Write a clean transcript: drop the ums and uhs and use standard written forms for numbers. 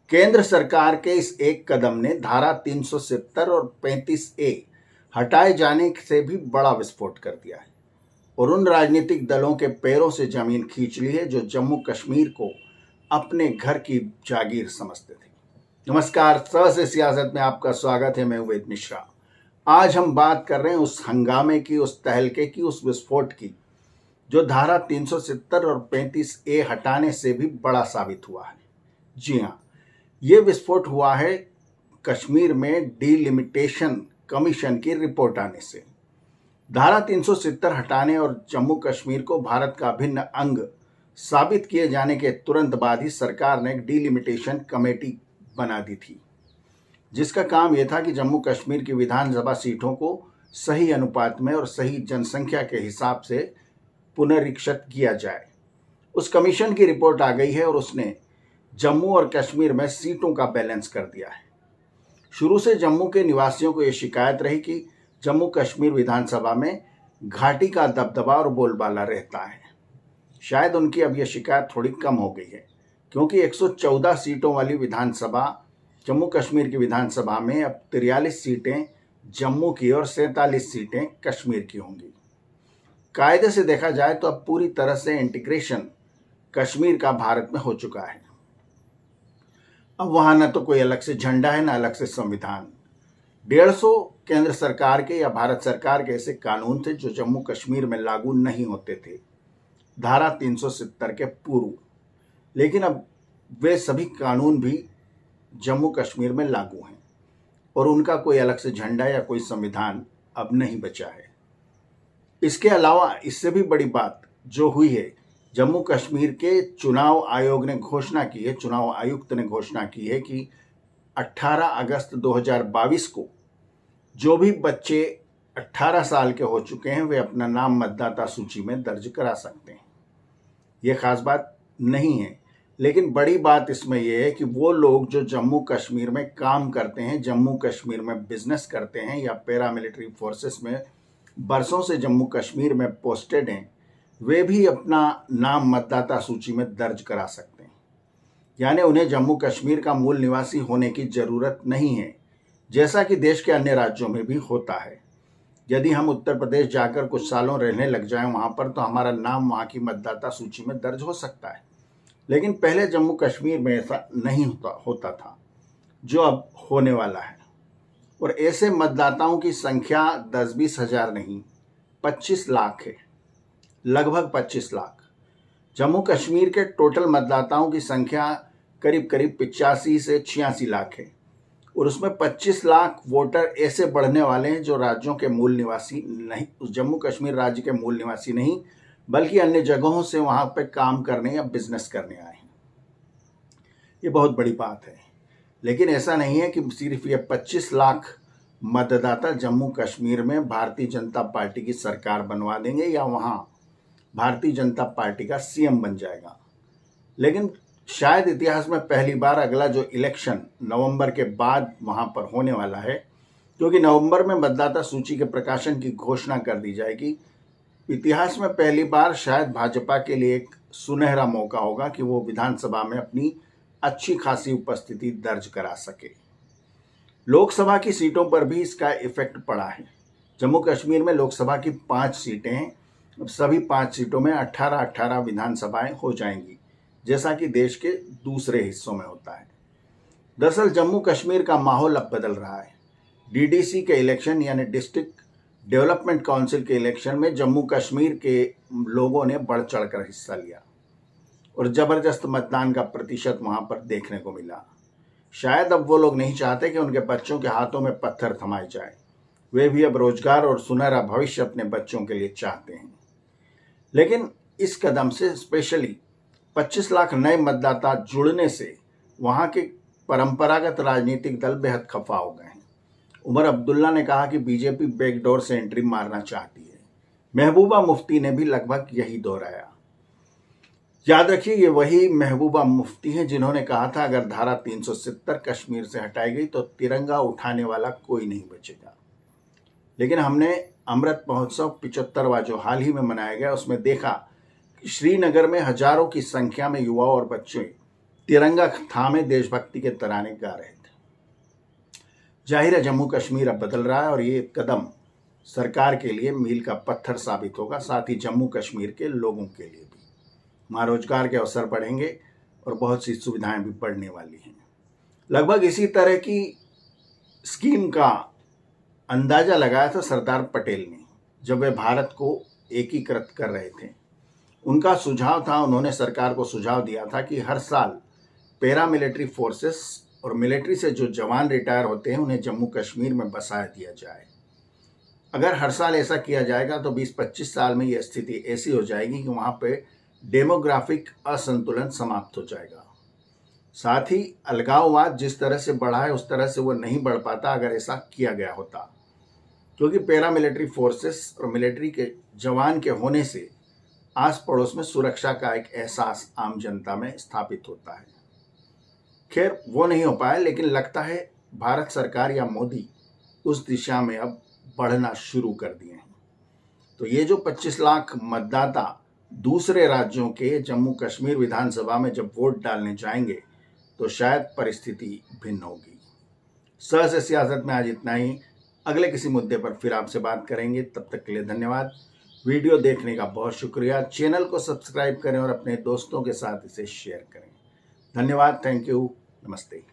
केंद्र सरकार के इस एक कदम ने धारा 370 और 35A हटाए जाने से भी बड़ा विस्फोट कर दिया है और उन राजनीतिक दलों के पैरों से जमीन खींच ली है जो जम्मू कश्मीर को अपने घर की जागीर समझते थे। नमस्कार, स से सियासत में आपका स्वागत है। मैं वेद मिश्रा। आज हम बात कर रहे हैं उस हंगामे की, उस तहलके की, उस विस्फोट की जो धारा 370 और 35A हटाने से भी बड़ा साबित हुआ है। जी हाँ, ये विस्फोट हुआ है कश्मीर में डिलिमिटेशन कमीशन की रिपोर्ट आने से। धारा 370 हटाने और जम्मू कश्मीर को भारत का अभिन्न अंग साबित किए जाने के तुरंत बाद ही सरकार ने एक डिलिमिटेशन कमेटी बना दी थी, जिसका काम यह था कि जम्मू कश्मीर की विधानसभा सीटों को सही अनुपात में और सही जनसंख्या के हिसाब से पुनरीक्षित किया जाए। उस कमीशन की रिपोर्ट आ गई है और उसने जम्मू और कश्मीर में सीटों का बैलेंस कर दिया है। शुरू से जम्मू के निवासियों को यह शिकायत रही कि जम्मू कश्मीर विधानसभा में घाटी का दबदबा और बोलबाला रहता है। शायद उनकी अब यह शिकायत थोड़ी कम हो गई है, क्योंकि 114 सीटों वाली विधानसभा जम्मू कश्मीर की विधानसभा में अब 43 सीटें जम्मू की और 47 सीटें कश्मीर की होंगी। कायदे से देखा जाए तो अब पूरी तरह से इंटीग्रेशन कश्मीर का भारत में हो चुका है। अब वहां न तो कोई अलग से झंडा है, न अलग से संविधान। 150 केंद्र सरकार के या भारत सरकार के ऐसे कानून थे जो जम्मू कश्मीर में लागू नहीं होते थे धारा 370 के पूर्व, लेकिन अब वे सभी कानून भी जम्मू कश्मीर में लागू हैं और उनका कोई अलग से झंडा या कोई संविधान अब नहीं बचा है। इसके अलावा इससे भी बड़ी बात जो हुई है, जम्मू कश्मीर के चुनाव आयोग ने घोषणा की है, चुनाव आयुक्त ने घोषणा की है कि 18 अगस्त 2022 को जो भी बच्चे 18 साल के हो चुके हैं वे अपना नाम मतदाता सूची में दर्ज करा सकते हैं। यह खास बात नहीं है, लेकिन बड़ी बात इसमें यह है कि वो लोग जो जम्मू कश्मीर में काम करते हैं, जम्मू कश्मीर में बिजनेस करते हैं या पैरामिलिट्री फोर्सेस में बरसों से जम्मू कश्मीर में पोस्टेड हैं, वे भी अपना नाम मतदाता सूची में दर्ज करा सकते हैं। यानी उन्हें जम्मू कश्मीर का मूल निवासी होने की जरूरत नहीं है, जैसा कि देश के अन्य राज्यों में भी होता है। यदि हम उत्तर प्रदेश जाकर कुछ सालों रहने लग जाएं वहां पर, तो हमारा नाम वहां की मतदाता सूची में दर्ज हो सकता है। लेकिन पहले जम्मू कश्मीर में ऐसा नहीं होता था, जो अब होने वाला है। और ऐसे मतदाताओं की संख्या 10-20 हजार नहीं, 25 लाख है, लगभग 25 लाख। जम्मू कश्मीर के टोटल मतदाताओं की संख्या करीब 85 से 86 लाख है और उसमें 25 लाख वोटर ऐसे बढ़ने वाले हैं जो राज्यों के मूल निवासी नहीं, जम्मू कश्मीर राज्य के मूल निवासी नहीं, बल्कि अन्य जगहों से वहां पे काम करने या बिजनेस करने आए हैं। ये बहुत बड़ी बात है। लेकिन ऐसा नहीं है कि सिर्फ ये 25 लाख मतदाता जम्मू कश्मीर में भारतीय जनता पार्टी की सरकार बनवा देंगे या वहां भारतीय जनता पार्टी का सीएम बन जाएगा। लेकिन शायद इतिहास में पहली बार अगला जो इलेक्शन नवंबर के बाद वहां पर होने वाला है, क्योंकि नवंबर में मतदाता सूची के प्रकाशन की घोषणा कर दी जाएगी। इतिहास में पहली बार शायद भाजपा के लिए एक सुनहरा मौका होगा कि वो विधानसभा में अपनी अच्छी खासी उपस्थिति दर्ज करा सके। लोकसभा की सीटों पर भी इसका इफेक्ट पड़ा है। जम्मू कश्मीर में लोकसभा की 5 सीटें हैं। अब सभी 5 सीटों में 18-18 विधानसभाएं हो जाएंगी, जैसा कि देश के दूसरे हिस्सों में होता है। दरअसल जम्मू कश्मीर का माहौल अब बदल रहा है। डीडीसी के इलेक्शन यानी डिस्ट्रिक्ट डेवलपमेंट काउंसिल के इलेक्शन में जम्मू कश्मीर के लोगों ने बढ़ चढ़कर हिस्सा लिया और जबरदस्त मतदान का प्रतिशत वहां पर देखने को मिला। शायद अब वो लोग नहीं चाहते कि उनके बच्चों के हाथों में पत्थर थमाए जाए। वे भी अब रोजगार और सुनहरा भविष्य अपने बच्चों के लिए चाहते हैं। लेकिन इस कदम से स्पेशली 25 लाख नए मतदाता जुड़ने से वहां के परंपरागत राजनीतिक दल बेहद खफा हो गए हैं। उमर अब्दुल्ला ने कहा कि बीजेपी बैकडोर से एंट्री मारना चाहती है। महबूबा मुफ्ती ने भी लगभग यही दोहराया। याद रखिए, ये वही महबूबा मुफ्ती हैं जिन्होंने कहा था अगर धारा 370 कश्मीर से हटाई गई तो तिरंगा उठाने वाला कोई नहीं बचेगा। लेकिन हमने अमृत महोत्सव 75वां जो हाल ही में मनाया गया, उसमें देखा कि श्रीनगर में हजारों की संख्या में युवा और बच्चे तिरंगा थामे देशभक्ति के तराने गा रहे थे। जाहिर है जम्मू कश्मीर अब बदल रहा है और ये कदम सरकार के लिए मील का पत्थर साबित होगा, साथ ही जम्मू कश्मीर के लोगों के लिए भी। वहाँ रोजगार के अवसर बढ़ेंगे और बहुत सी सुविधाएं भी बढ़ने वाली हैं। लगभग इसी तरह की स्कीम का अंदाजा लगाया था सरदार पटेल ने जब वे भारत को एकीकृत कर रहे थे। उनका सुझाव था, उन्होंने सरकार को सुझाव दिया था कि हर साल पैरामिलिट्री फोर्सेस और मिलिट्री से जो जवान रिटायर होते हैं उन्हें जम्मू कश्मीर में बसाया दिया जाए। अगर हर साल ऐसा किया जाएगा तो 20-25 साल में यह स्थिति ऐसी हो जाएगी कि वहाँ पे डेमोग्राफिक असंतुलन समाप्त हो जाएगा। साथ ही अलगाववाद जिस तरह से बढ़ा है उस तरह से वो नहीं बढ़ पाता अगर ऐसा किया गया होता, क्योंकि पैरामिलिट्री फोर्सेस और मिलिट्री के जवान के होने से आस पड़ोस में सुरक्षा का एक एहसास आम जनता में स्थापित होता है। खैर वो नहीं हो पाया, लेकिन लगता है भारत सरकार या मोदी उस दिशा में अब बढ़ना शुरू कर दिए हैं। तो ये जो 25 लाख मतदाता दूसरे राज्यों के जम्मू कश्मीर विधानसभा में जब वोट डालने जाएंगे तो शायद परिस्थिति भिन्न होगी। सहज सियासत में आज इतना ही। अगले किसी मुद्दे पर फिर आपसे बात करेंगे। तब तक के लिए धन्यवाद। वीडियो देखने का बहुत शुक्रिया। चैनल को सब्सक्राइब करें और अपने दोस्तों के साथ इसे शेयर करें। धन्यवाद। Thank you. नमस्ते।